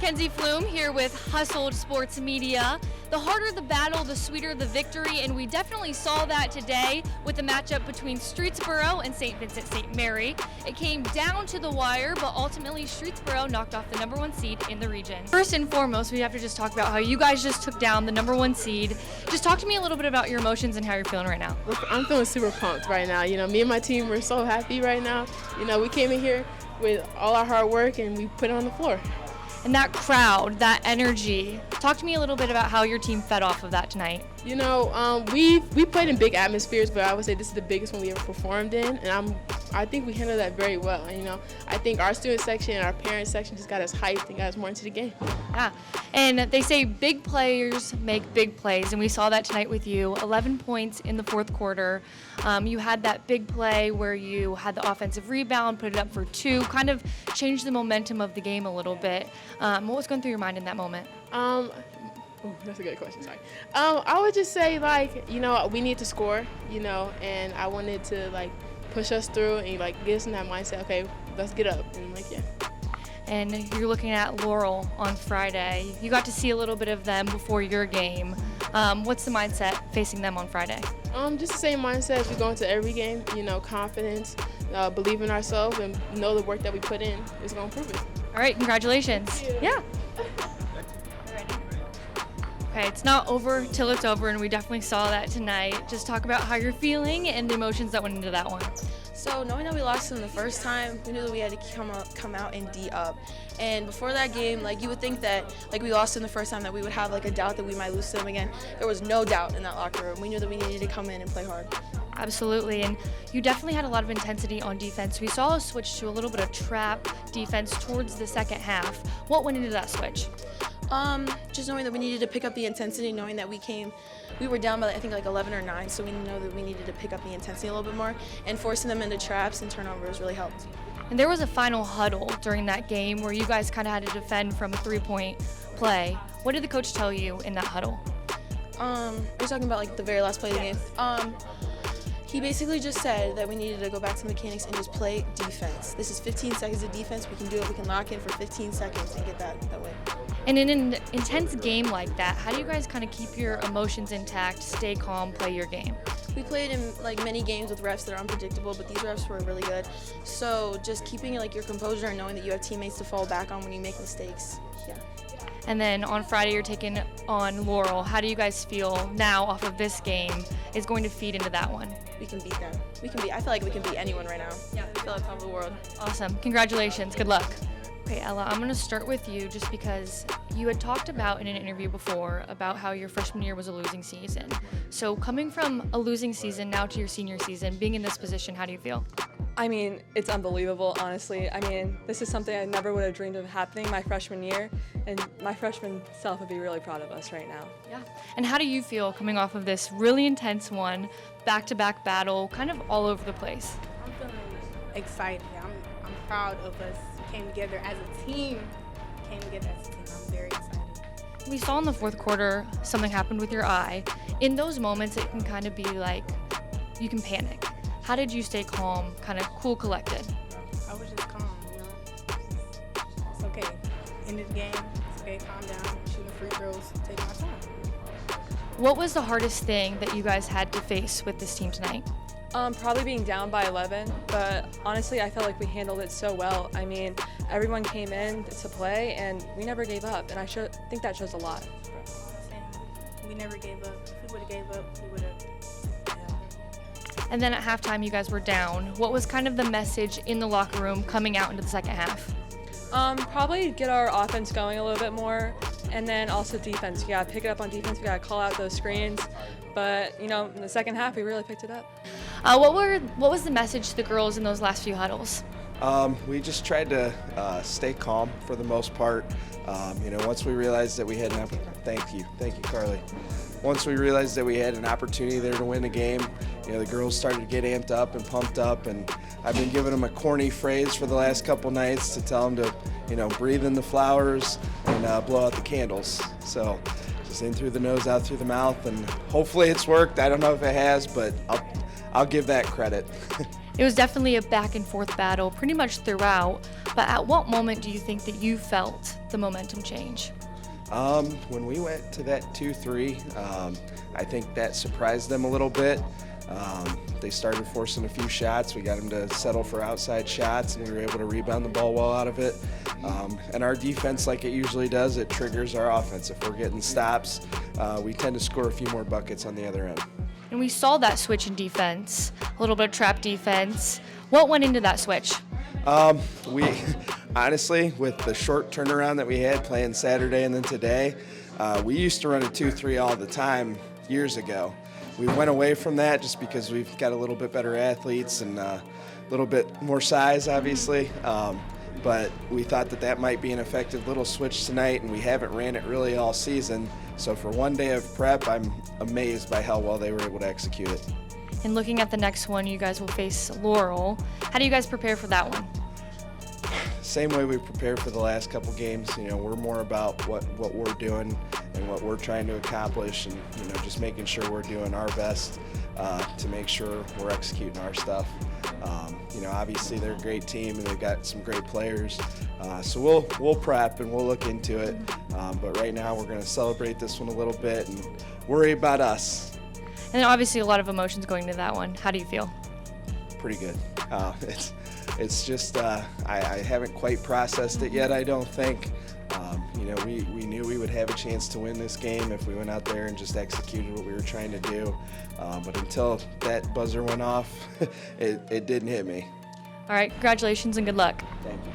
Mackenzie Flume here with Hustled Sports Media. The harder the battle, the sweeter the victory, and we definitely saw that today with the matchup between Streetsboro and St. Vincent St. Mary. It came down to the wire, but ultimately Streetsboro knocked off the #1 seed in the region. First and foremost, we have to just talk about how you guys just took down the #1 seed. Just talk to me a little bit about your emotions and how you're feeling right now. I'm feeling super pumped right now. Me and my team, we're so happy right now. We came in here with all our hard work and we put it on the floor. And that crowd, that energy. Talk to me a little bit about how your team fed off of that tonight. We played in big atmospheres, but I would say this is the biggest one we ever performed in, and I think we handled that very well. I think our student section and our parent section just got us hyped and got us more into the game. Yeah, and they say big players make big plays, and we saw that tonight with you. 11 points in the fourth quarter. You had that big play where you had the offensive rebound, put it up for 2, kind of changed the momentum of the game a little bit. What was going through your mind in that moment? That's a good question, sorry. I would just say, we need to score, and I wanted to, push us through and, get us in that mindset, okay, let's get up, and, yeah. And you're looking at Laurel on Friday. You got to see a little bit of them before your game. What's the mindset facing them on Friday? Just the same mindset as we go into every game, confidence, believe in ourselves, and know the work that we put in is going to prove it. All right, congratulations. Thank you. Yeah. Okay, it's not over till it's over, and we definitely saw that tonight. Just talk about how you're feeling and the emotions that went into that one. So knowing that we lost them the first time, we knew that we had to come out and D up. And before that game, you would think that we lost them the first time that we would have a doubt that we might lose to them again. There was no doubt in that locker room. We knew that we needed to come in and play hard. Absolutely, and you definitely had a lot of intensity on defense. We saw a switch to a little bit of trap defense towards the second half. What went into that switch? Just knowing that we needed to pick up the intensity, knowing that we were down by I think 11 or 9, so we know that we needed to pick up the intensity a little bit more, and forcing them into traps and turnovers really helped. And there was a final huddle during that game where you guys kind of had to defend from a 3-point play. What did the coach tell you in that huddle? Are you talking about the very last play of the game? He basically just said that we needed to go back to mechanics and just play defense. This is 15 seconds of defense. We can do it. We can lock in for 15 seconds and get that way. And in an intense game like that, how do you guys kind of keep your emotions intact, stay calm, play your game? We played in many games with refs that are unpredictable, but these refs were really good. So just keeping your composure and knowing that you have teammates to fall back on when you make mistakes. Yeah. And then on Friday, you're taking on Laurel. How do you guys feel now off of this game is going to feed into that one? We can beat them. I feel like we can beat anyone right now. Yeah, I feel like top of the world. Awesome. Congratulations. Good luck. Okay, Ella, I'm going to start with you just because you had talked about in an interview before about how your freshman year was a losing season. So coming from a losing season now to your senior season, being in this position, how do you feel? It's unbelievable, honestly. This is something I never would have dreamed of happening my freshman year, and my freshman self would be really proud of us right now. Yeah. And how do you feel coming off of this really intense one, back-to-back battle, kind of all over the place? I'm feeling excited. I'm proud of us. Came together as a team. I'm very excited. We saw in the fourth quarter something happened with your eye. In those moments, it can kind of be you can panic. How did you stay calm, kind of cool, collected? I was just calm, It's okay. End of the game. It's okay. Calm down. Shooting free throws. Take my time. What was the hardest thing that you guys had to face with this team tonight? Probably being down by 11, but honestly, I felt like we handled it so well. Everyone came in to play, and we never gave up, and I think that shows a lot. We never gave up. If we would have gave up, we would have. And then at halftime, you guys were down. What was kind of the message in the locker room coming out into the second half? Probably get our offense going a little bit more, and then also defense. We gotta pick it up on defense. We gotta call out those screens. But in the second half, we really picked it up. What was the message to the girls in those last few huddles? We just tried to stay calm for the most part. Once we realized that we had thank you, Carly. Once we realized that we had an opportunity there to win the game, the girls started to get amped up and pumped up, and I've been giving them a corny phrase for the last couple nights to tell them to, breathe in the flowers and blow out the candles. So just in through the nose, out through the mouth, and hopefully it's worked. I don't know if it has, but I'll give that credit. It was definitely a back and forth battle pretty much throughout, but at what moment do you think that you felt the momentum change? When we went to that 2-3, I think that surprised them a little bit. They started forcing a few shots. We got them to settle for outside shots, and we were able to rebound the ball well out of it. And our defense, like it usually does, it triggers our offense. If we're getting stops, we tend to score a few more buckets on the other end. And we saw that switch in defense, a little bit of trap defense. What went into that switch? We honestly, with the short turnaround that we had playing Saturday and then today, we used to run a 2-3 all the time years ago. We went away from that just because we've got a little bit better athletes and a little bit more size, obviously. But we thought that that might be an effective little switch tonight, and we haven't ran it really all season. So for one day of prep, I'm amazed by how well they were able to execute it. And looking at the next one, you guys will face Laurel. How do you guys prepare for that one? Same way we prepared for the last couple games. You know, we're more about what we're doing and what we're trying to accomplish, and you know, just making sure we're doing our best to make sure we're executing our stuff. You know, obviously they're a great team and they've got some great players, so we'll prep and we'll look into it. But right now we're going to celebrate this one a little bit and worry about us. And then obviously a lot of emotions going into that one. How do you feel? Pretty good. It's just I haven't quite processed it yet, I don't think. You know, we knew we would have a chance to win this game if we went out there and just executed what we were trying to do. But until that buzzer went off, it didn't hit me. All right, congratulations and good luck. Thank you.